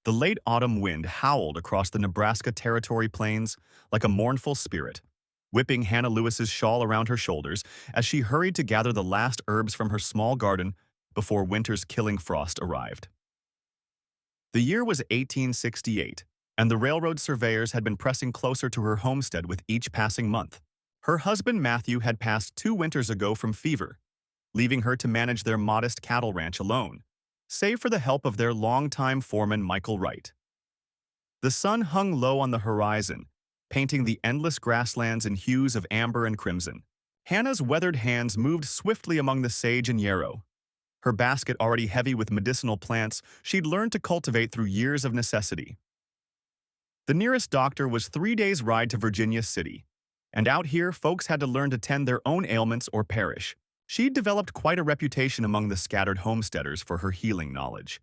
The late autumn wind howled across the Nebraska Territory plains like a mournful spirit, whipping Hannah Lewis's shawl around her shoulders as she hurried to gather the last herbs from her small garden before winter's killing frost arrived. The year was 1868, and the railroad surveyors had been pressing closer to her homestead with each passing month. Her husband Matthew had passed 2 winters ago from fever, leaving her to manage their modest cattle ranch alone, save for the help of their longtime foreman Michael Wright. The sun hung low on the horizon, painting the endless grasslands in hues of amber and crimson. Hannah's weathered hands moved swiftly among the sage and yarrow. Her basket already heavy with medicinal plants she'd learned to cultivate through years of necessity. The nearest doctor was 3 days' ride to Virginia City, and out here folks had to learn to tend their own ailments or perish. She'd developed quite a reputation among the scattered homesteaders for her healing knowledge.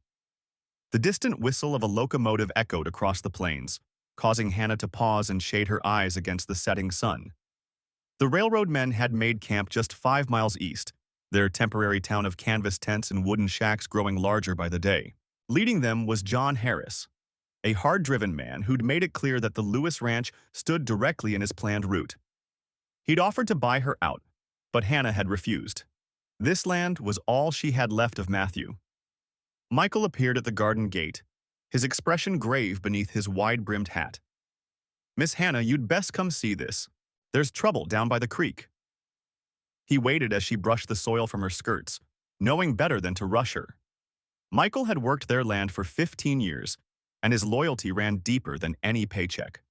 The distant whistle of a locomotive echoed across the plains, causing Hannah to pause and shade her eyes against the setting sun. The railroad men had made camp just 5 miles east, their temporary town of canvas tents and wooden shacks growing larger by the day. Leading them was John Harris, a hard-driven man who'd made it clear that the Lewis Ranch stood directly in his planned route. He'd offered to buy her out, but Hannah had refused. This land was all she had left of Matthew. Michael appeared at the garden gate, his expression grave beneath his wide-brimmed hat. "Miss Hannah, you'd best come see this. There's trouble down by the creek." He waited as she brushed the soil from her skirts, knowing better than to rush her. Michael had worked their land for 15 years, and his loyalty ran deeper than any paycheck.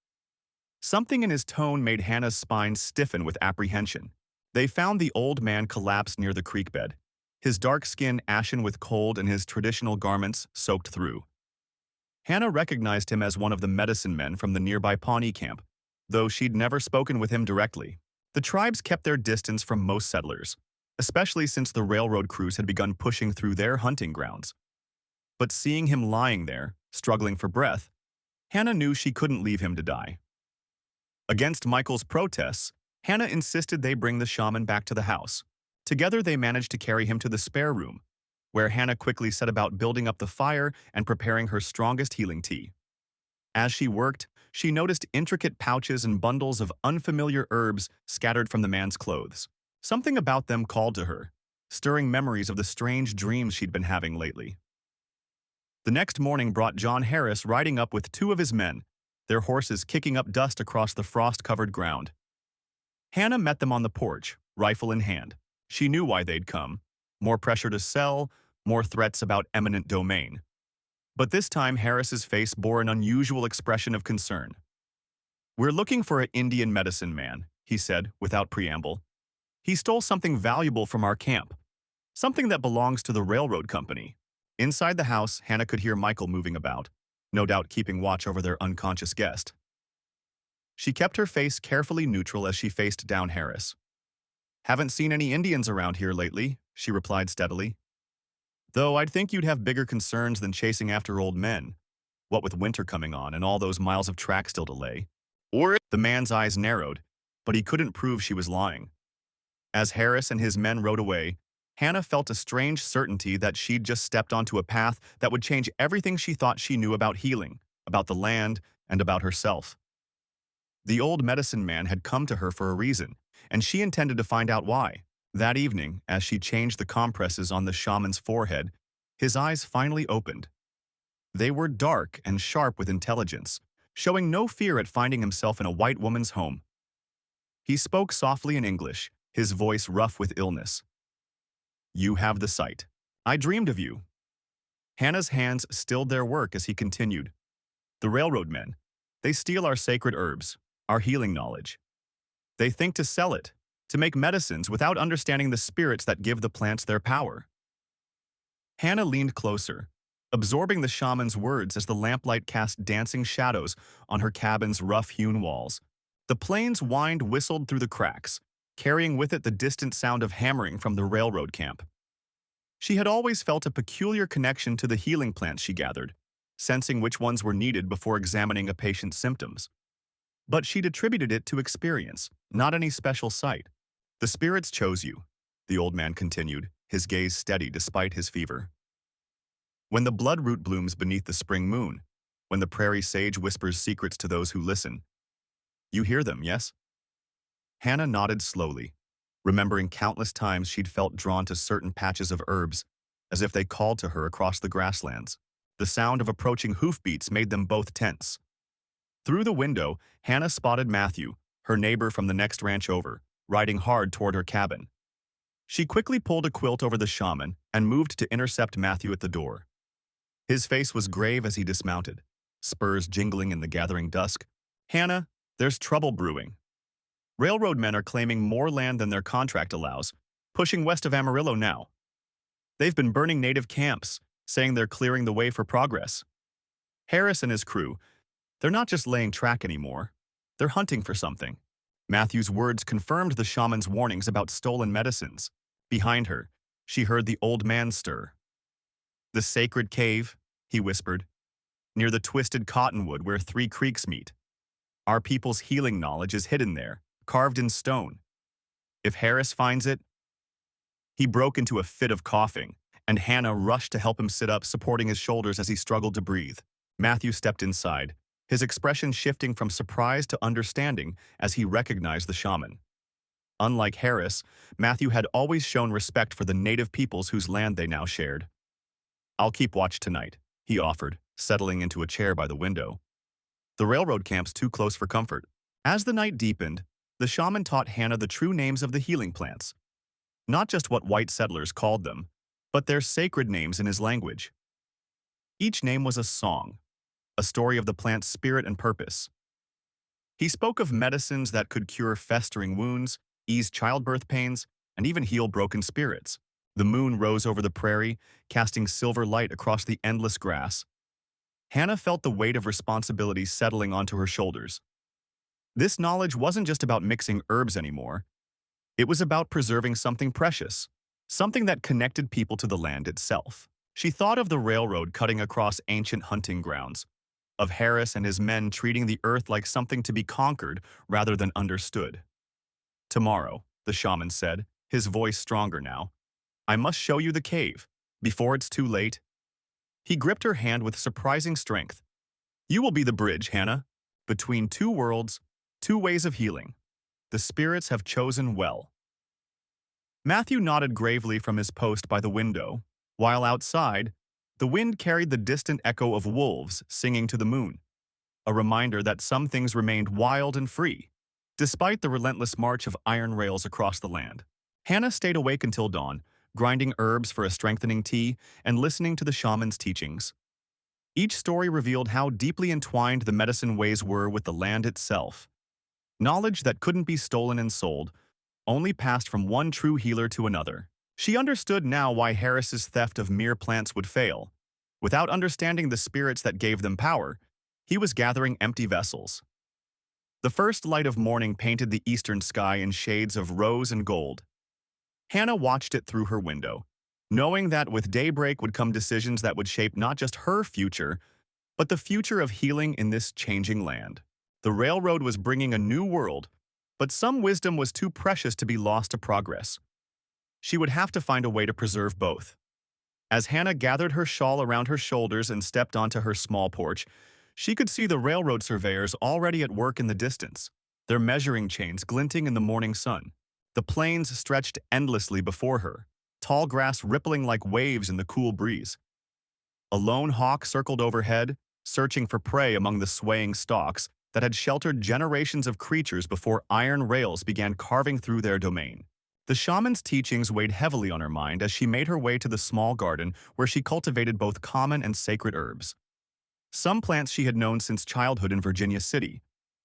Something in his tone made Hannah's spine stiffen with apprehension. They found the old man collapsed near the creek bed, his dark skin ashen with cold and his traditional garments soaked through. Hannah recognized him as one of the medicine men from the nearby Pawnee camp, though she'd never spoken with him directly. The tribes kept their distance from most settlers, especially since the railroad crews had begun pushing through their hunting grounds. But seeing him lying there, struggling for breath, Hannah knew she couldn't leave him to die. Against Michael's protests, Hannah insisted they bring the shaman back to the house. Together they managed to carry him to the spare room, where Hannah quickly set about building up the fire and preparing her strongest healing tea. As she worked, she noticed intricate pouches and bundles of unfamiliar herbs scattered from the man's clothes. Something about them called to her, stirring memories of the strange dreams she'd been having lately. The next morning brought John Harris riding up with 2 of his men, their horses kicking up dust across the frost-covered ground. Hannah met them on the porch, rifle in hand. She knew why they'd come. More pressure to sell, more threats about eminent domain. But this time Harris's face bore an unusual expression of concern. "We're looking for an Indian medicine man," he said, without preamble. "He stole something valuable from our camp, something that belongs to the railroad company." Inside the house, Hannah could hear Michael moving about, no doubt keeping watch over their unconscious guest. She kept her face carefully neutral as she faced down Harris. "Haven't seen any Indians around here lately," she replied steadily. "Though I'd think you'd have bigger concerns than chasing after old men, what with winter coming on and all those miles of track still to lay." The man's eyes narrowed, but he couldn't prove she was lying. As Harris and his men rode away, Hannah felt a strange certainty that she'd just stepped onto a path that would change everything she thought she knew about healing, about the land, and about herself. The old medicine man had come to her for a reason, and she intended to find out why. That evening, as she changed the compresses on the shaman's forehead, his eyes finally opened. They were dark and sharp with intelligence, showing no fear at finding himself in a white woman's home. He spoke softly in English, his voice rough with illness. "You have the sight. I dreamed of you." Hannah's hands stilled their work as he continued. "The railroad men, they steal our sacred herbs, our healing knowledge. They think to sell it, to make medicines without understanding the spirits that give the plants their power." Hannah leaned closer, absorbing the shaman's words as the lamplight cast dancing shadows on her cabin's rough-hewn walls. The plains wind whistled through the cracks, carrying with it the distant sound of hammering from the railroad camp. She had always felt a peculiar connection to the healing plants she gathered, sensing which ones were needed before examining a patient's symptoms. But she'd attributed it to experience, not any special sight. "The spirits chose you," the old man continued, his gaze steady despite his fever. "When the bloodroot blooms beneath the spring moon, when the prairie sage whispers secrets to those who listen. You hear them, yes? Hannah nodded slowly, remembering countless times she'd felt drawn to certain patches of herbs, as if they called to her across the grasslands. The sound of approaching hoofbeats made them both tense. Through the window, Hannah spotted Matthew, her neighbor from the next ranch over, riding hard toward her cabin. She quickly pulled a quilt over the shaman and moved to intercept Matthew at the door. His face was grave as he dismounted, spurs jingling in the gathering dusk. Hannah, there's trouble brewing. Railroad men are claiming more land than their contract allows, pushing west of Amarillo now. They've been burning native camps, saying they're clearing the way for progress. Harris and his crew, they're not just laying track anymore. They're hunting for something. Matthew's words confirmed the shaman's warnings about stolen medicines. Behind her, she heard the old man stir. The sacred cave, he whispered, near the twisted cottonwood where 3 creeks meet. Our people's healing knowledge is hidden there, carved in stone. If Harris finds it... He broke into a fit of coughing, and Hannah rushed to help him sit up, supporting his shoulders as he struggled to breathe. Matthew stepped inside, his expression shifting from surprise to understanding as he recognized the shaman. Unlike Harris, Matthew had always shown respect for the native peoples whose land they now shared. I'll keep watch tonight, he offered, settling into a chair by the window. The railroad camp's too close for comfort. As the night deepened, the shaman taught Hannah the true names of the healing plants. Not just what white settlers called them, but their sacred names in his language. Each name was a song, a story of the plant's spirit and purpose. He spoke of medicines that could cure festering wounds, ease childbirth pains, and even heal broken spirits. The moon rose over the prairie, casting silver light across the endless grass. Hannah felt the weight of responsibility settling onto her shoulders. This knowledge wasn't just about mixing herbs anymore. It was about preserving something precious, something that connected people to the land itself. She thought of the railroad cutting across ancient hunting grounds, of Harris and his men treating the earth like something to be conquered rather than understood. Tomorrow, the shaman said, his voice stronger now, I must show you the cave, before it's too late. He gripped her hand with surprising strength. You will be the bridge, Hannah, between 2 worlds, 2 ways of healing. The spirits have chosen well. Matthew nodded gravely from his post by the window, while outside, the wind carried the distant echo of wolves singing to the moon, a reminder that some things remained wild and free, despite the relentless march of iron rails across the land. Hannah stayed awake until dawn, grinding herbs for a strengthening tea and listening to the shaman's teachings. Each story revealed how deeply entwined the medicine ways were with the land itself. Knowledge that couldn't be stolen and sold, only passed from one true healer to another. She understood now why Harris's theft of mere plants would fail. Without understanding the spirits that gave them power, he was gathering empty vessels. The first light of morning painted the eastern sky in shades of rose and gold. Hannah watched it through her window, knowing that with daybreak would come decisions that would shape not just her future, but the future of healing in this changing land. The railroad was bringing a new world, but some wisdom was too precious to be lost to progress. She would have to find a way to preserve both. As Hannah gathered her shawl around her shoulders and stepped onto her small porch, she could see the railroad surveyors already at work in the distance, their measuring chains glinting in the morning sun. The plains stretched endlessly before her, tall grass rippling like waves in the cool breeze. A lone hawk circled overhead, searching for prey among the swaying stalks that had sheltered generations of creatures before iron rails began carving through their domain. The shaman's teachings weighed heavily on her mind as she made her way to the small garden where she cultivated both common and sacred herbs. Some plants she had known since childhood in Virginia City.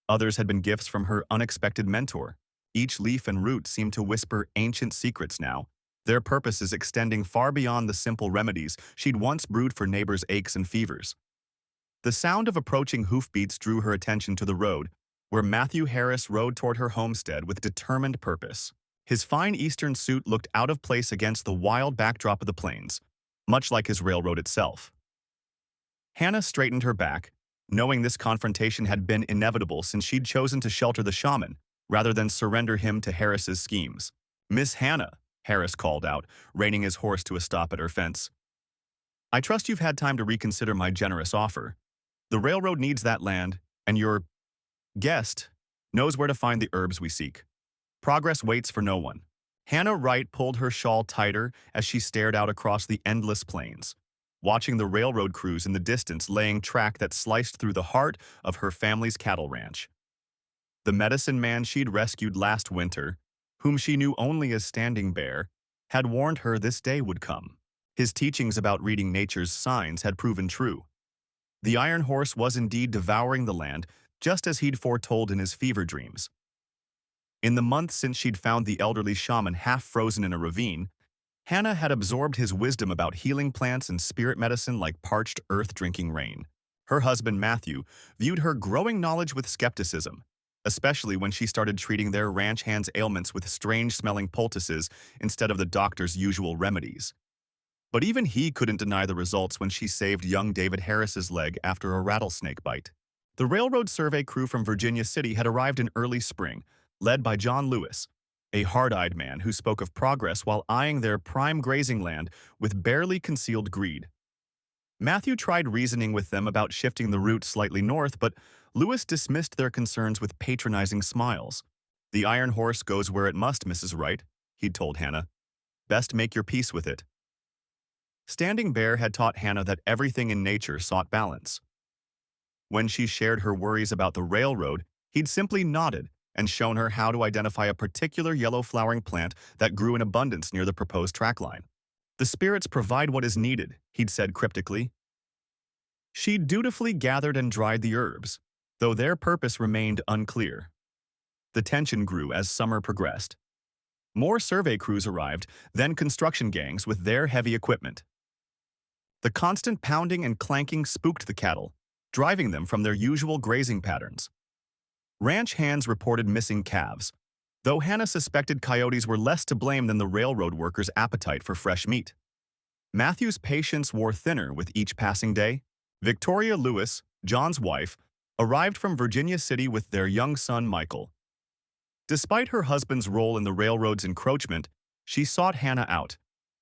Others had been gifts from her unexpected mentor. Each leaf and root seemed to whisper ancient secrets now, their purposes extending far beyond the simple remedies she'd once brewed for neighbors' aches and fevers. The sound of approaching hoofbeats drew her attention to the road, where Matthew Harris rode toward her homestead with determined purpose. His fine eastern suit looked out of place against the wild backdrop of the plains, much like his railroad itself. Hannah straightened her back, knowing this confrontation had been inevitable since she'd chosen to shelter the shaman, rather than surrender him to Harris's schemes. Miss Hannah, Harris called out, reining his horse to a stop at her fence. I trust you've had time to reconsider my generous offer. The railroad needs that land, and your guest knows where to find the herbs we seek. Progress waits for no one. Hannah Wright pulled her shawl tighter as she stared out across the endless plains, watching the railroad crews in the distance laying track that sliced through the heart of her family's cattle ranch. The medicine man she'd rescued last winter, whom she knew only as Standing Bear, had warned her this day would come. His teachings about reading nature's signs had proven true. The Iron Horse was indeed devouring the land, just as he'd foretold in his fever dreams. In the months since she'd found the elderly shaman half-frozen in a ravine, Hannah had absorbed his wisdom about healing plants and spirit medicine like parched earth drinking rain. Her husband, Matthew, viewed her growing knowledge with skepticism, especially when she started treating their ranch hands' ailments with strange-smelling poultices instead of the doctor's usual remedies. But even he couldn't deny the results when she saved young David Harris's leg after a rattlesnake bite. The railroad survey crew from Virginia City had arrived in early spring, led by John Lewis, a hard-eyed man who spoke of progress while eyeing their prime grazing land with barely concealed greed. Matthew tried reasoning with them about shifting the route slightly north, but Lewis dismissed their concerns with patronizing smiles. "The Iron Horse goes where it must, Mrs. Wright," he'd told Hannah. "Best make your peace with it." Standing Bear had taught Hannah that everything in nature sought balance. When she shared her worries about the railroad, he'd simply nodded and shown her how to identify a particular yellow-flowering plant that grew in abundance near the proposed track line. "The spirits provide what is needed," he'd said cryptically. She dutifully gathered and dried the herbs, though their purpose remained unclear. The tension grew as summer progressed. More survey crews arrived, then construction gangs with their heavy equipment. The constant pounding and clanking spooked the cattle, driving them from their usual grazing patterns. Ranch hands reported missing calves, though Hannah suspected coyotes were less to blame than the railroad workers' appetite for fresh meat. Matthew's patience wore thinner with each passing day. Victoria Lewis, John's wife, arrived from Virginia City with their young son Michael. Despite her husband's role in the railroad's encroachment, she sought Hannah out,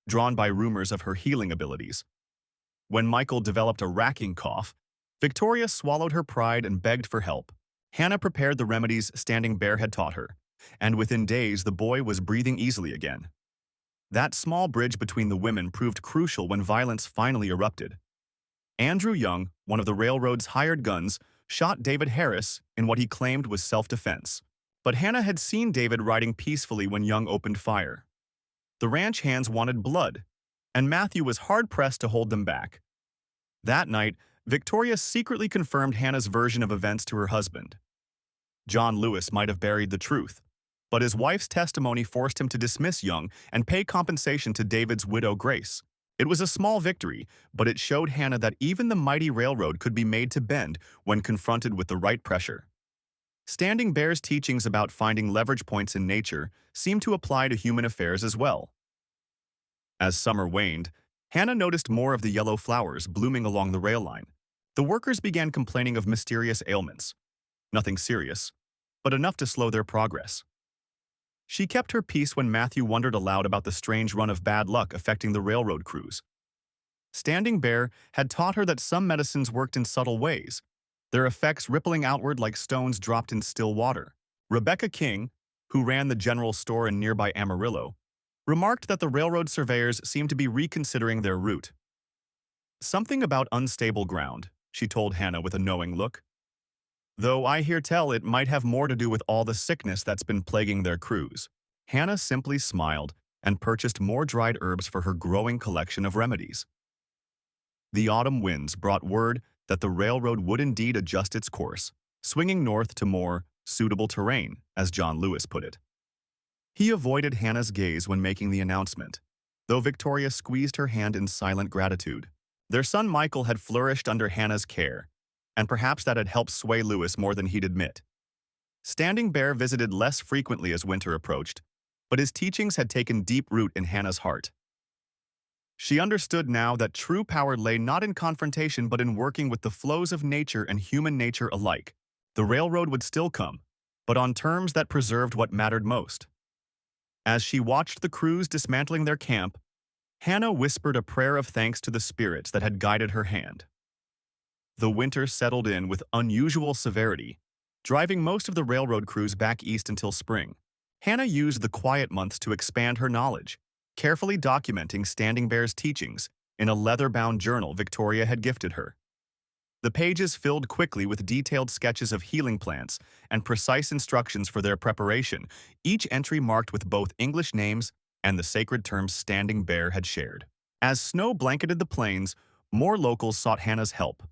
drawn by rumors of her healing abilities. When Michael developed a racking cough, Victoria swallowed her pride and begged for help. Hannah prepared the remedies Standing Bear had taught her, and within days the boy was breathing easily again. That small bridge between the women proved crucial when violence finally erupted. Andrew Young, one of the railroad's hired guns, shot David Harris in what he claimed was self-defense. But Hannah had seen David riding peacefully when Young opened fire. The ranch hands wanted blood, and Matthew was hard-pressed to hold them back. That night, Victoria secretly confirmed Hannah's version of events to her husband. John Lewis might have buried the truth, but his wife's testimony forced him to dismiss Young and pay compensation to David's widow Grace. It was a small victory, but it showed Hannah that even the mighty railroad could be made to bend when confronted with the right pressure. Standing Bear's teachings about finding leverage points in nature seemed to apply to human affairs as well. As summer waned, Hannah noticed more of the yellow flowers blooming along the rail line. The workers began complaining of mysterious ailments. Nothing serious, but enough to slow their progress. She kept her peace when Matthew wondered aloud about the strange run of bad luck affecting the railroad crews. Standing Bear had taught her that some medicines worked in subtle ways, their effects rippling outward like stones dropped in still water. Rebecca King, who ran the general store in nearby Amarillo, remarked that the railroad surveyors seemed to be reconsidering their route. "Something about unstable ground," she told Hannah with a knowing look. "Though I hear tell it might have more to do with all the sickness that's been plaguing their crews." Hannah simply smiled and purchased more dried herbs for her growing collection of remedies. The autumn winds brought word that the railroad would indeed adjust its course, swinging north to more suitable terrain, as John Lewis put it. He avoided Hannah's gaze when making the announcement, though Victoria squeezed her hand in silent gratitude. Their son Michael had flourished under Hannah's care, and perhaps that had helped sway Lewis more than he'd admit. Standing Bear visited less frequently as winter approached, but his teachings had taken deep root in Hannah's heart. She understood now that true power lay not in confrontation but in working with the flows of nature and human nature alike. The railroad would still come, but on terms that preserved what mattered most. As she watched the crews dismantling their camp, Hannah whispered a prayer of thanks to the spirits that had guided her hand. The winter settled in with unusual severity, driving most of the railroad crews back east until spring. Hannah used the quiet months to expand her knowledge, carefully documenting Standing Bear's teachings in a leather-bound journal Victoria had gifted her. The pages filled quickly with detailed sketches of healing plants and precise instructions for their preparation, each entry marked with both English names and the sacred terms Standing Bear had shared. As snow blanketed the plains, more locals sought Hannah's help.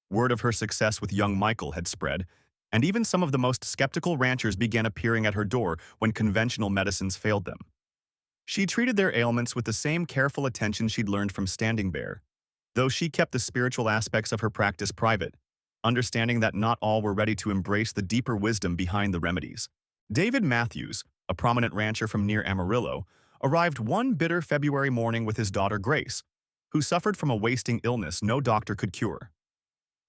Word of her success with young Michael had spread, and even some of the most skeptical ranchers began appearing at her door when conventional medicines failed them. She treated their ailments with the same careful attention she'd learned from Standing Bear, though she kept the spiritual aspects of her practice private, understanding that not all were ready to embrace the deeper wisdom behind the remedies. David Matthews, a prominent rancher from near Amarillo, arrived one bitter February morning with his daughter Grace, who suffered from a wasting illness no doctor could cure.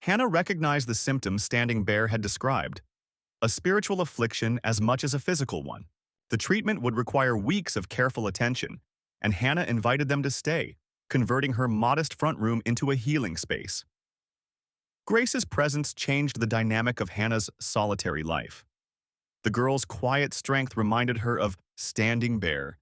Hannah recognized the symptoms Standing Bear had described, a spiritual affliction as much as a physical one. The treatment would require weeks of careful attention, and Hannah invited them to stay, converting her modest front room into a healing space. Grace's presence changed the dynamic of Hannah's solitary life. The girl's quiet strength reminded her of Standing Bear,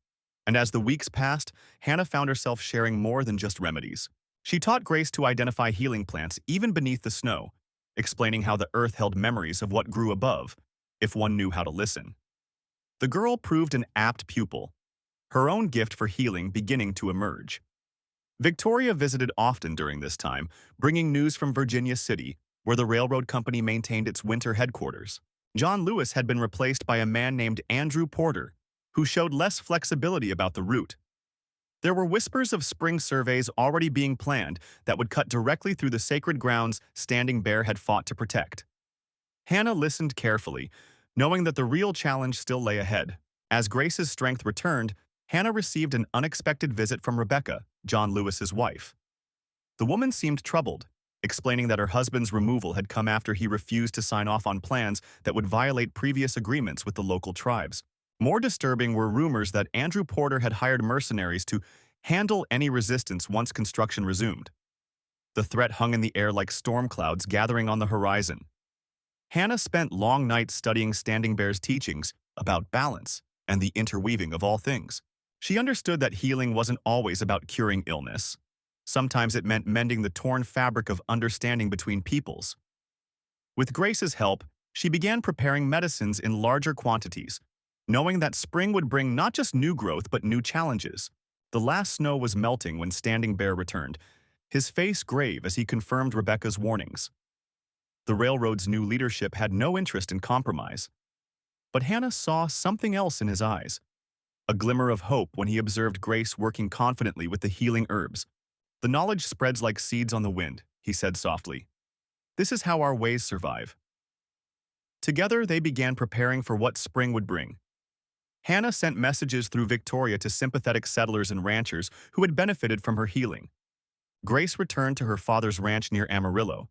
and as the weeks passed, Hannah found herself sharing more than just remedies. She taught Grace to identify healing plants even beneath the snow, explaining how the earth held memories of what grew above, if one knew how to listen. The girl proved an apt pupil, her own gift for healing beginning to emerge. Victoria visited often during this time, bringing news from Virginia City, where the railroad company maintained its winter headquarters. John Lewis had been replaced by a man named Andrew Porter, who showed less flexibility about the route. There were whispers of spring surveys already being planned that would cut directly through the sacred grounds Standing Bear had fought to protect. Hannah listened carefully, knowing that the real challenge still lay ahead. As Grace's strength returned, Hannah received an unexpected visit from Rebecca, John Lewis's wife. The woman seemed troubled, explaining that her husband's removal had come after he refused to sign off on plans that would violate previous agreements with the local tribes. More disturbing were rumors that Andrew Porter had hired mercenaries to handle any resistance once construction resumed. The threat hung in the air like storm clouds gathering on the horizon. Hannah spent long nights studying Standing Bear's teachings about balance and the interweaving of all things. She understood that healing wasn't always about curing illness. Sometimes it meant mending the torn fabric of understanding between peoples. With Grace's help, she began preparing medicines in larger quantities, knowing that spring would bring not just new growth but new challenges. The last snow was melting when Standing Bear returned, his face grave as he confirmed Rebecca's warnings. The railroad's new leadership had no interest in compromise. But Hannah saw something else in his eyes, a glimmer of hope when he observed Grace working confidently with the healing herbs. "The knowledge spreads like seeds on the wind," he said softly. "This is how our ways survive." Together, they began preparing for what spring would bring. Hannah sent messages through Victoria to sympathetic settlers and ranchers who had benefited from her healing. Grace returned to her father's ranch near Amarillo,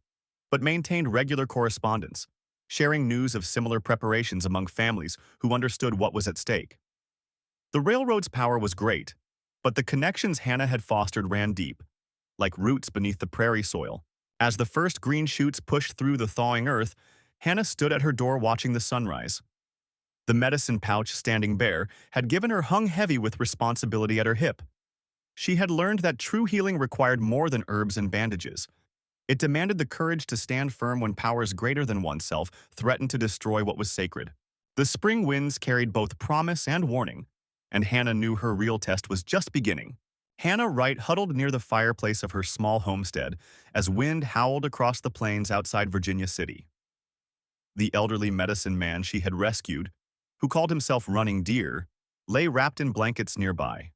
but maintained regular correspondence, sharing news of similar preparations among families who understood what was at stake. The railroad's power was great, but the connections Hannah had fostered ran deep, like roots beneath the prairie soil. As the first green shoots pushed through the thawing earth, Hannah stood at her door watching the sunrise. The medicine pouch Standing Bear had given her hung heavy with responsibility at her hip. She had learned that true healing required more than herbs and bandages. It demanded the courage to stand firm when powers greater than oneself threatened to destroy what was sacred. The spring winds carried both promise and warning, and Hannah knew her real test was just beginning. Hannah Wright huddled near the fireplace of her small homestead as wind howled across the plains outside Virginia City. The elderly medicine man she had rescued, who called himself Running Deer, lay wrapped in blankets nearby.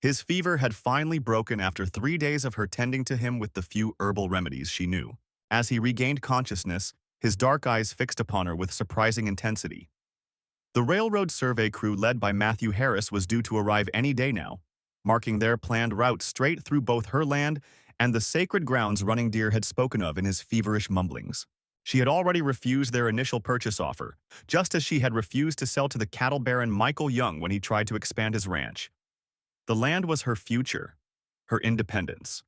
His fever had finally broken after 3 days of her tending to him with the few herbal remedies she knew. As he regained consciousness, his dark eyes fixed upon her with surprising intensity. The railroad survey crew led by Matthew Harris was due to arrive any day now, marking their planned route straight through both her land and the sacred grounds Running Deer had spoken of in his feverish mumblings. She had already refused their initial purchase offer, just as she had refused to sell to the cattle baron Michael Young when he tried to expand his ranch. The land was her future, her independence.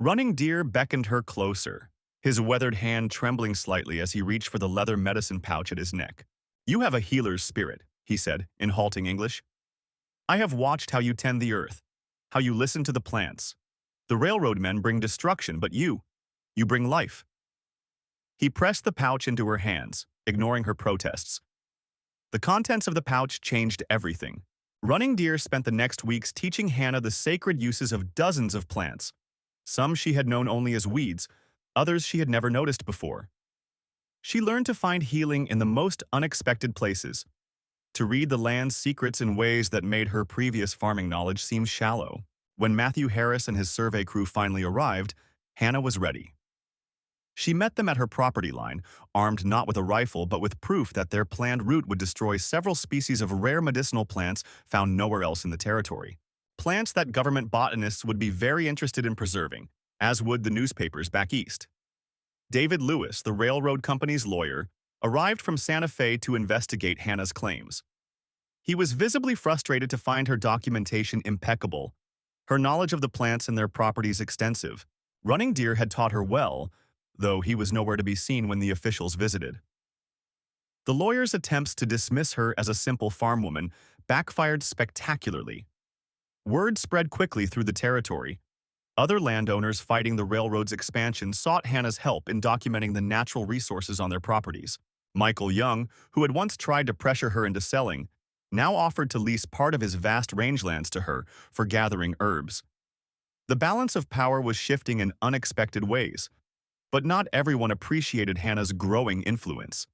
Running Deer beckoned her closer, his weathered hand trembling slightly as he reached for the leather medicine pouch at his neck. "You have a healer's spirit," he said, in halting English. "I have watched how you tend the earth, how you listen to the plants. The railroad men bring destruction, but you bring life." He pressed the pouch into her hands, ignoring her protests. The contents of the pouch changed everything. Running Deer spent the next weeks teaching Hannah the sacred uses of dozens of plants. Some she had known only as weeds, others she had never noticed before. She learned to find healing in the most unexpected places, to read the land's secrets in ways that made her previous farming knowledge seem shallow. When Matthew Harris and his survey crew finally arrived, Hannah was ready. She met them at her property line, armed not with a rifle but with proof that their planned route would destroy several species of rare medicinal plants found nowhere else in the territory. Plants that government botanists would be very interested in preserving, as would the newspapers back east. David Lewis, the railroad company's lawyer, arrived from Santa Fe to investigate Hannah's claims. He was visibly frustrated to find her documentation impeccable, her knowledge of the plants and their properties extensive. Running Deer had taught her well, though he was nowhere to be seen when the officials visited. The lawyer's attempts to dismiss her as a simple farm woman backfired spectacularly. Word spread quickly through the territory. Other landowners fighting the railroad's expansion sought Hannah's help in documenting the natural resources on their properties. Michael Young, who had once tried to pressure her into selling, now offered to lease part of his vast rangelands to her for gathering herbs. The balance of power was shifting in unexpected ways, but not everyone appreciated Hannah's growing influence.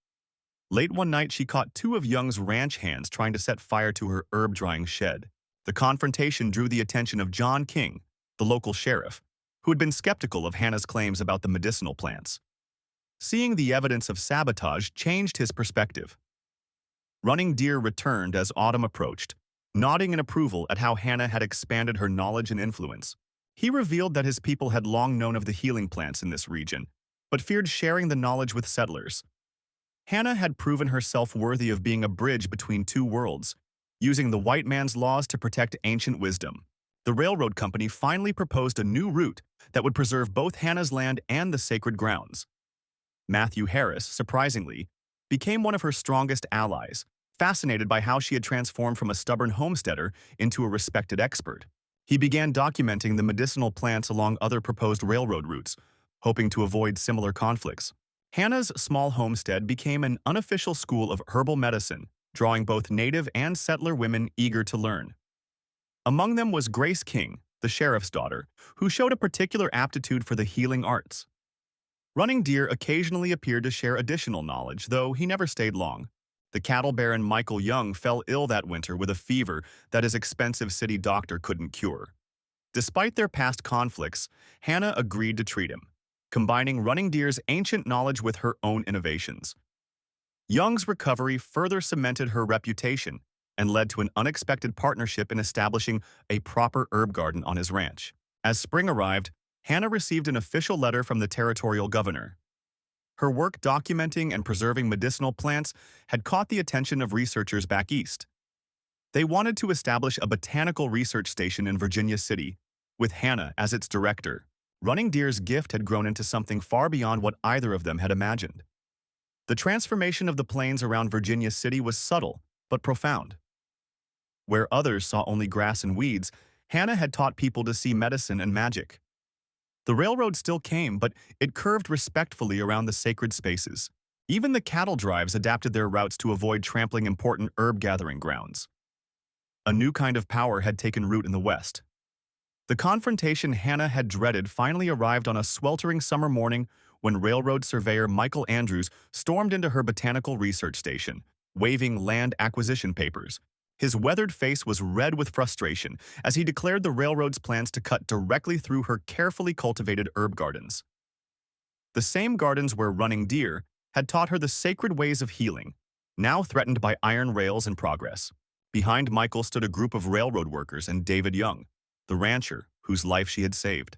Late one night, she caught two of Young's ranch hands trying to set fire to her herb-drying shed. The confrontation drew the attention of John King, the local sheriff, who had been skeptical of Hannah's claims about the medicinal plants. Seeing the evidence of sabotage changed his perspective. Running Deer returned as autumn approached, nodding in approval at how Hannah had expanded her knowledge and influence. He revealed that his people had long known of the healing plants in this region, but feared sharing the knowledge with settlers. Hannah had proven herself worthy of being a bridge between two worlds, using the white man's laws to protect ancient wisdom. The railroad company finally proposed a new route that would preserve both Hannah's land and the sacred grounds. Matthew Harris, surprisingly, became one of her strongest allies, fascinated by how she had transformed from a stubborn homesteader into a respected expert. He began documenting the medicinal plants along other proposed railroad routes, hoping to avoid similar conflicts. Hannah's small homestead became an unofficial school of herbal medicine, drawing both native and settler women eager to learn. Among them was Grace King, the sheriff's daughter, who showed a particular aptitude for the healing arts. Running Deer occasionally appeared to share additional knowledge, though he never stayed long. The cattle baron Michael Young fell ill that winter with a fever that his expensive city doctor couldn't cure. Despite their past conflicts, Hannah agreed to treat him, combining Running Deer's ancient knowledge with her own innovations. Young's recovery further cemented her reputation and led to an unexpected partnership in establishing a proper herb garden on his ranch. As spring arrived, Hannah received an official letter from the territorial governor. Her work documenting and preserving medicinal plants had caught the attention of researchers back east. They wanted to establish a botanical research station in Virginia City, with Hannah as its director. Running Deer's gift had grown into something far beyond what either of them had imagined. The transformation of the plains around Virginia City was subtle, but profound. Where others saw only grass and weeds, Hannah had taught people to see medicine and magic. The railroad still came, but it curved respectfully around the sacred spaces. Even the cattle drives adapted their routes to avoid trampling important herb-gathering grounds. A new kind of power had taken root in the West. The confrontation Hannah had dreaded finally arrived on a sweltering summer morning when railroad surveyor Michael Andrews stormed into her botanical research station, waving land acquisition papers. His weathered face was red with frustration as he declared the railroad's plans to cut directly through her carefully cultivated herb gardens. The same gardens where Running Deer had taught her the sacred ways of healing, now threatened by iron rails and progress. Behind Michael stood a group of railroad workers and David Young, the rancher whose life she had saved.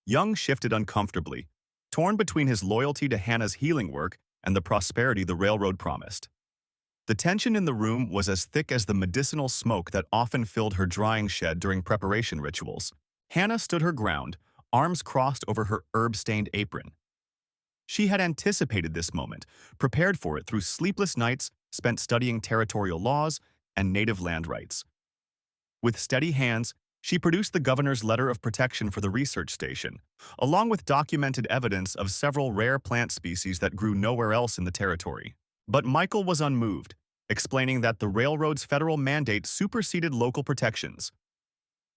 Young shifted uncomfortably, torn between his loyalty to Hannah's healing work and the prosperity the railroad promised. The tension in the room was as thick as the medicinal smoke that often filled her drying shed during preparation rituals. Hannah stood her ground, arms crossed over her herb-stained apron. She had anticipated this moment, prepared for it through sleepless nights spent studying territorial laws and native land rights. With steady hands, she produced the governor's letter of protection for the research station, along with documented evidence of several rare plant species that grew nowhere else in the territory. But Michael was unmoved, explaining that the railroad's federal mandate superseded local protections.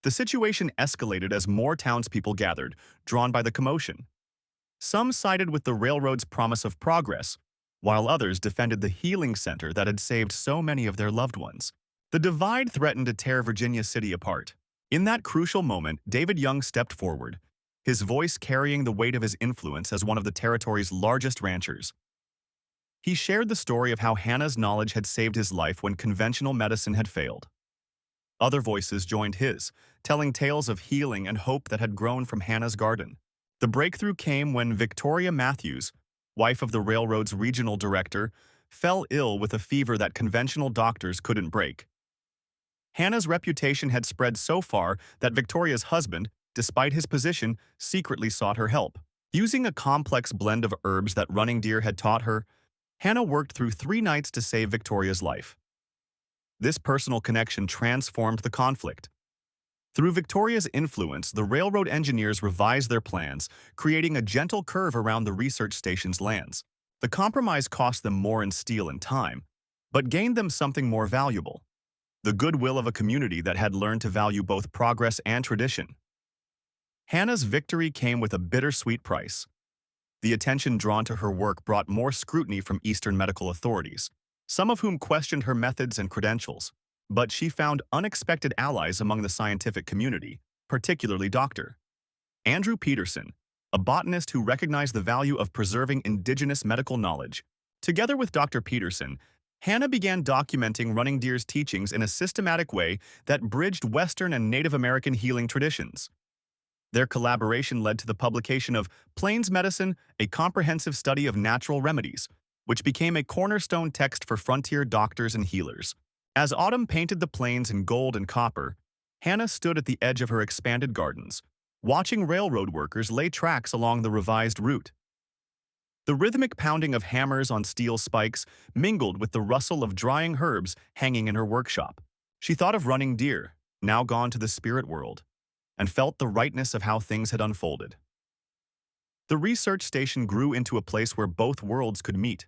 The situation escalated as more townspeople gathered, drawn by the commotion. Some sided with the railroad's promise of progress, while others defended the healing center that had saved so many of their loved ones. The divide threatened to tear Virginia City apart. In that crucial moment, David Young stepped forward, his voice carrying the weight of his influence as one of the territory's largest ranchers. He shared the story of how Hannah's knowledge had saved his life when conventional medicine had failed. Other voices joined his, telling tales of healing and hope that had grown from Hannah's garden. The breakthrough came when Victoria Matthews, wife of the railroad's regional director, fell ill with a fever that conventional doctors couldn't break. Hannah's reputation had spread so far that Victoria's husband, despite his position, secretly sought her help. Using a complex blend of herbs that Running Deer had taught her, Hannah worked through 3 nights to save Victoria's life. This personal connection transformed the conflict. Through Victoria's influence, the railroad engineers revised their plans, creating a gentle curve around the research station's lands. The compromise cost them more in steel and time, but gained them something more valuable: the goodwill of a community that had learned to value both progress and tradition. Hannah's victory came with a bittersweet price. The attention drawn to her work brought more scrutiny from Eastern medical authorities, some of whom questioned her methods and credentials. But she found unexpected allies among the scientific community, particularly Dr. Andrew Peterson, a botanist who recognized the value of preserving indigenous medical knowledge. Together with Dr. Peterson, Hannah began documenting Running Deer's teachings in a systematic way that bridged Western and Native American healing traditions. Their collaboration led to the publication of Plains Medicine, a comprehensive study of natural remedies, which became a cornerstone text for frontier doctors and healers. As autumn painted the plains in gold and copper, Hannah stood at the edge of her expanded gardens, watching railroad workers lay tracks along the revised route. The rhythmic pounding of hammers on steel spikes mingled with the rustle of drying herbs hanging in her workshop. She thought of Running Deer, now gone to the spirit world, and felt the rightness of how things had unfolded. The research station grew into a place where both worlds could meet.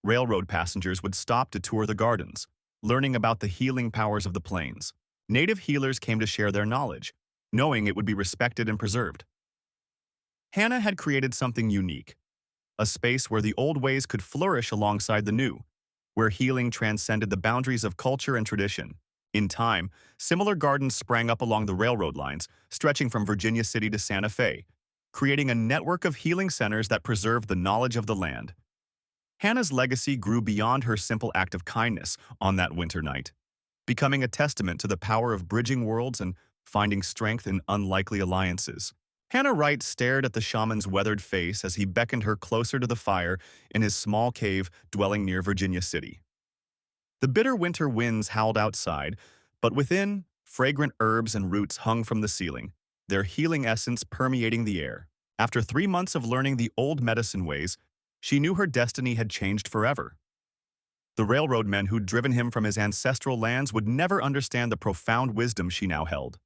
Railroad passengers would stop to tour the gardens, learning about the healing powers of the plains. Native healers came to share their knowledge, knowing it would be respected and preserved. Hannah had created something unique, a space where the old ways could flourish alongside the new, where healing transcended the boundaries of culture and tradition. In time, similar gardens sprang up along the railroad lines, stretching from Virginia City to Santa Fe, creating a network of healing centers that preserved the knowledge of the land. Hannah's legacy grew beyond her simple act of kindness on that winter night, becoming a testament to the power of bridging worlds and finding strength in unlikely alliances. Hannah Wright stared at the shaman's weathered face as he beckoned her closer to the fire in his small cave dwelling near Virginia City. The bitter winter winds howled outside, but within, fragrant herbs and roots hung from the ceiling, their healing essence permeating the air. After 3 months of learning the old medicine ways, she knew her destiny had changed forever. The railroad men who'd driven him from his ancestral lands would never understand the profound wisdom she now held.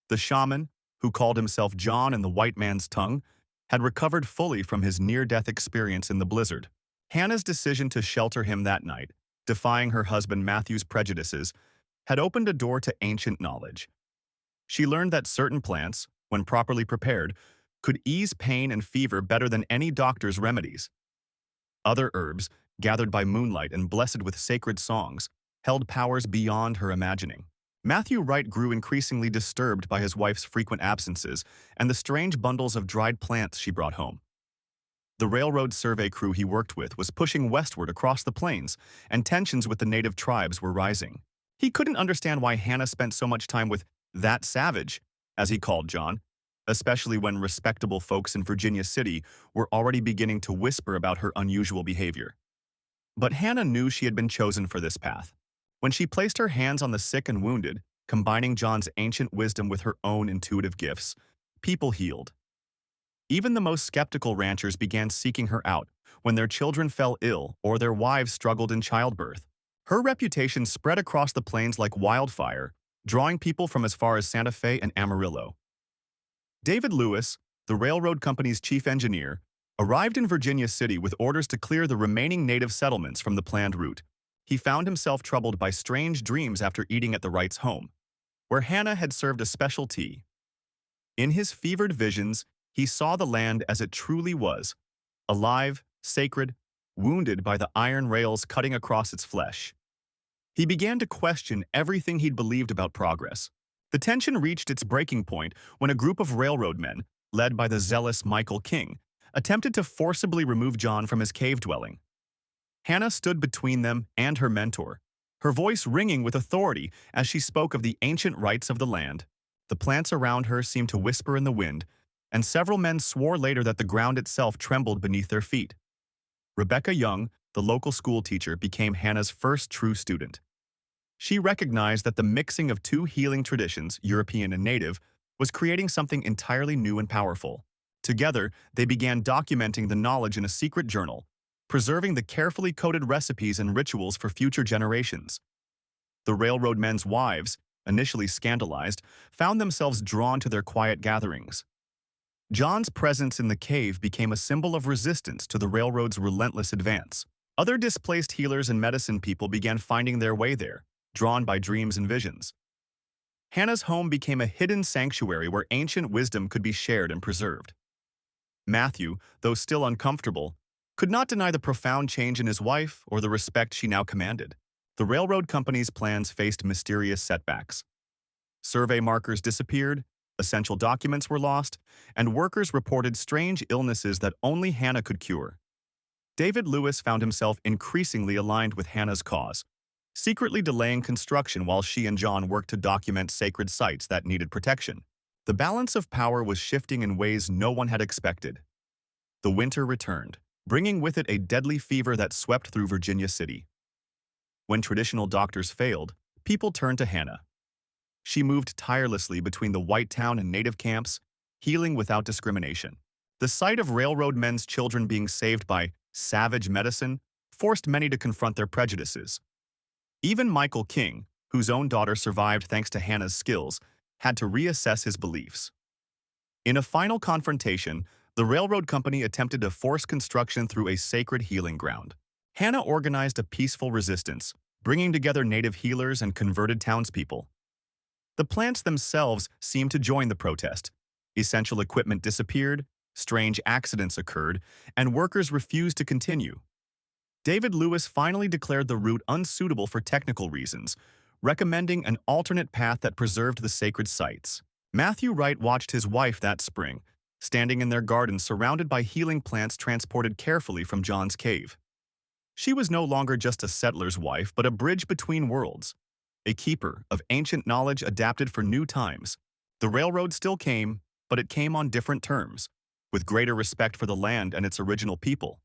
The shaman, who called himself John in the white man's tongue, had recovered fully from his near-death experience in the blizzard. Hannah's decision to shelter him that night, defying her husband Matthew's prejudices, had opened a door to ancient knowledge. She learned that certain plants, when properly prepared, could ease pain and fever better than any doctor's remedies. Other herbs, gathered by moonlight and blessed with sacred songs, held powers beyond her imagining. Matthew Wright grew increasingly disturbed by his wife's frequent absences and the strange bundles of dried plants she brought home. The railroad survey crew he worked with was pushing westward across the plains, and tensions with the native tribes were rising. He couldn't understand why Hannah spent so much time with that savage, as he called John, especially when respectable folks in Virginia City were already beginning to whisper about her unusual behavior. But Hannah knew she had been chosen for this path. When she placed her hands on the sick and wounded, combining John's ancient wisdom with her own intuitive gifts, people healed. Even the most skeptical ranchers began seeking her out when their children fell ill or their wives struggled in childbirth. Her reputation spread across the plains like wildfire, drawing people from as far as Santa Fe and Amarillo. David Lewis, the railroad company's chief engineer, arrived in Virginia City with orders to clear the remaining native settlements from the planned route. He found himself troubled by strange dreams after eating at the Wrights' home, where Hannah had served a special tea. In his fevered visions, he saw the land as it truly was, alive, sacred, wounded by the iron rails cutting across its flesh. He began to question everything he'd believed about progress. The tension reached its breaking point when a group of railroad men, led by the zealous Michael King, attempted to forcibly remove John from his cave dwelling. Hannah stood between them and her mentor, her voice ringing with authority as she spoke of the ancient rights of the land. The plants around her seemed to whisper in the wind, and several men swore later that the ground itself trembled beneath their feet. Rebecca Young, the local schoolteacher, became Hannah's first true student. She recognized that the mixing of two healing traditions, European and native, was creating something entirely new and powerful. Together, they began documenting the knowledge in a secret journal, preserving the carefully coded recipes and rituals for future generations. The railroad men's wives, initially scandalized, found themselves drawn to their quiet gatherings. John's presence in the cave became a symbol of resistance to the railroad's relentless advance. Other displaced healers and medicine people began finding their way there, drawn by dreams and visions. Hannah's home became a hidden sanctuary where ancient wisdom could be shared and preserved. Matthew, though still uncomfortable, could not deny the profound change in his wife or the respect she now commanded. The railroad company's plans faced mysterious setbacks. Survey markers disappeared, essential documents were lost, and workers reported strange illnesses that only Hannah could cure. David Lewis found himself increasingly aligned with Hannah's cause, secretly delaying construction while she and John worked to document sacred sites that needed protection. The balance of power was shifting in ways no one had expected. The winter returned, bringing with it a deadly fever that swept through Virginia City. When traditional doctors failed, people turned to Hannah. She moved tirelessly between the white town and native camps, healing without discrimination. The sight of railroad men's children being saved by savage medicine forced many to confront their prejudices. Even Michael King, whose own daughter survived thanks to Hannah's skills, had to reassess his beliefs. In a final confrontation, the railroad company attempted to force construction through a sacred healing ground. Hannah organized a peaceful resistance, bringing together native healers and converted townspeople. The plants themselves seemed to join the protest. Essential equipment disappeared, strange accidents occurred, and workers refused to continue. David Lewis finally declared the route unsuitable for technical reasons, recommending an alternate path that preserved the sacred sites. Matthew Wright watched his wife that spring, standing in their garden surrounded by healing plants transported carefully from John's cave. She was no longer just a settler's wife, but a bridge between worlds, a keeper of ancient knowledge adapted for new times. The railroad still came, but it came on different terms, with greater respect for the land and its original people.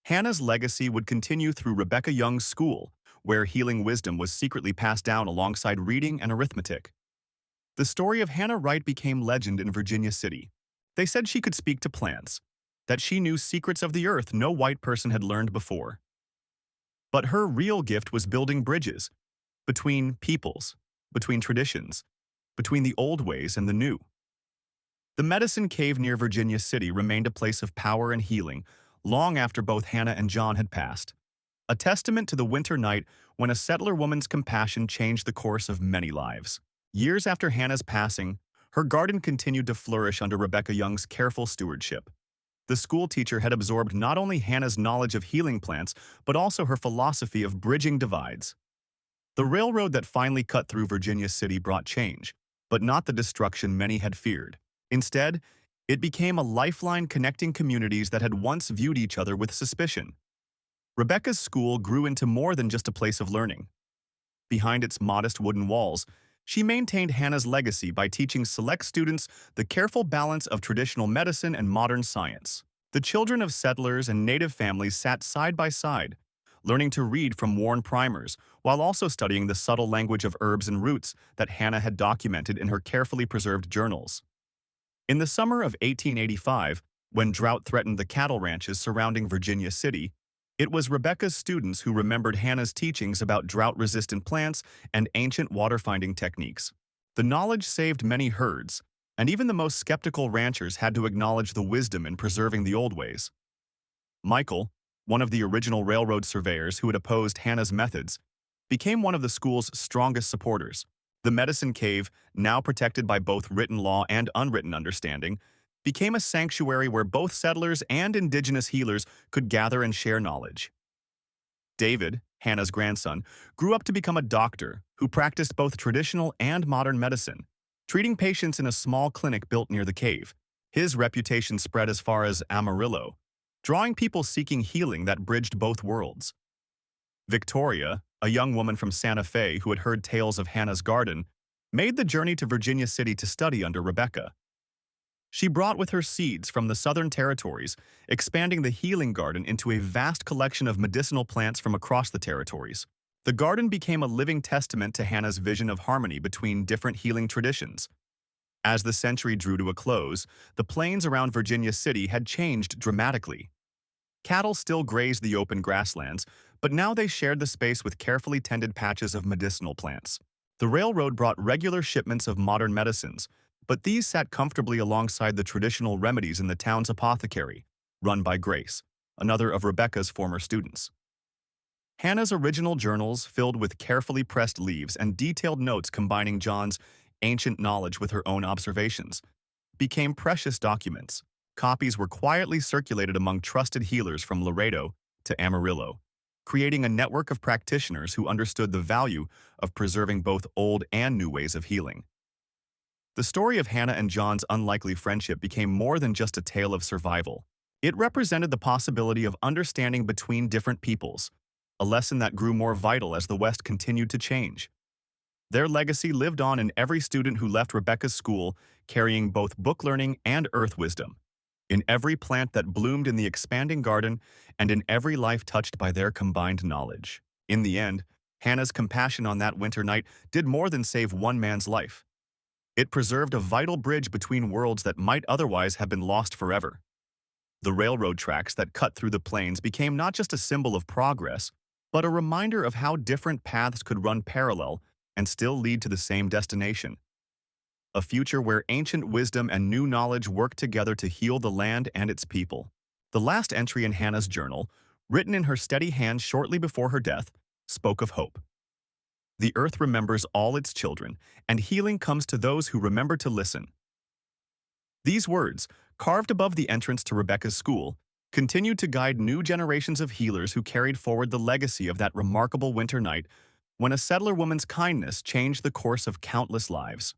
Hannah's legacy would continue through Rebecca Young's school, where healing wisdom was secretly passed down alongside reading and arithmetic. The story of Hannah Wright became legend in Virginia City. They said she could speak to plants, that she knew secrets of the earth no white person had learned before. But her real gift was building bridges between peoples, between traditions, between the old ways and the new. The Medicine Cave near Virginia City remained a place of power and healing long after both Hannah and John had passed, a testament to the winter night when a settler woman's compassion changed the course of many lives. Years after Hannah's passing, her garden continued to flourish under Rebecca Young's careful stewardship. The schoolteacher had absorbed not only Hannah's knowledge of healing plants, but also her philosophy of bridging divides. The railroad that finally cut through Virginia City brought change, but not the destruction many had feared. Instead, it became a lifeline connecting communities that had once viewed each other with suspicion. Rebecca's school grew into more than just a place of learning. Behind its modest wooden walls, she maintained Hannah's legacy by teaching select students the careful balance of traditional medicine and modern science. The children of settlers and native families sat side by side, learning to read from worn primers, while also studying the subtle language of herbs and roots that Hannah had documented in her carefully preserved journals. In the summer of 1885, when drought threatened the cattle ranches surrounding Virginia City, it was Rebecca's students who remembered Hannah's teachings about drought-resistant plants and ancient water-finding techniques. The knowledge saved many herds, and even the most skeptical ranchers had to acknowledge the wisdom in preserving the old ways. Michael, one of the original railroad surveyors who had opposed Hannah's methods, became one of the school's strongest supporters. The medicine cave, now protected by both written law and unwritten understanding, became a sanctuary where both settlers and indigenous healers could gather and share knowledge. David, Hannah's grandson, grew up to become a doctor who practiced both traditional and modern medicine, treating patients in a small clinic built near the cave. His reputation spread as far as Amarillo, drawing people seeking healing that bridged both worlds. Victoria, a young woman from Santa Fe who had heard tales of Hannah's garden, made the journey to Virginia City to study under Rebecca. She brought with her seeds from the Southern Territories, expanding the healing garden into a vast collection of medicinal plants from across the territories. The garden became a living testament to Hannah's vision of harmony between different healing traditions. As the century drew to a close, the plains around Virginia City had changed dramatically. Cattle still grazed the open grasslands, but now they shared the space with carefully tended patches of medicinal plants. The railroad brought regular shipments of modern medicines, but these sat comfortably alongside the traditional remedies in the town's apothecary, run by Grace, another of Rebecca's former students. Hannah's original journals, filled with carefully pressed leaves and detailed notes combining John's ancient knowledge with her own observations, became precious documents. Copies were quietly circulated among trusted healers from Laredo to Amarillo, creating a network of practitioners who understood the value of preserving both old and new ways of healing. The story of Hannah and John's unlikely friendship became more than just a tale of survival. It represented the possibility of understanding between different peoples, a lesson that grew more vital as the West continued to change. Their legacy lived on in every student who left Rebecca's school, carrying both book learning and earth wisdom, in every plant that bloomed in the expanding garden, and in every life touched by their combined knowledge. In the end, Hannah's compassion on that winter night did more than save one man's life. It preserved a vital bridge between worlds that might otherwise have been lost forever. The railroad tracks that cut through the plains became not just a symbol of progress, but a reminder of how different paths could run parallel and still lead to the same destination. A future where ancient wisdom and new knowledge work together to heal the land and its people. The last entry in Hannah's journal, written in her steady hand shortly before her death, spoke of hope. The earth remembers all its children, and healing comes to those who remember to listen. These words, carved above the entrance to Rebecca's school, continued to guide new generations of healers who carried forward the legacy of that remarkable winter night when a settler woman's kindness changed the course of countless lives.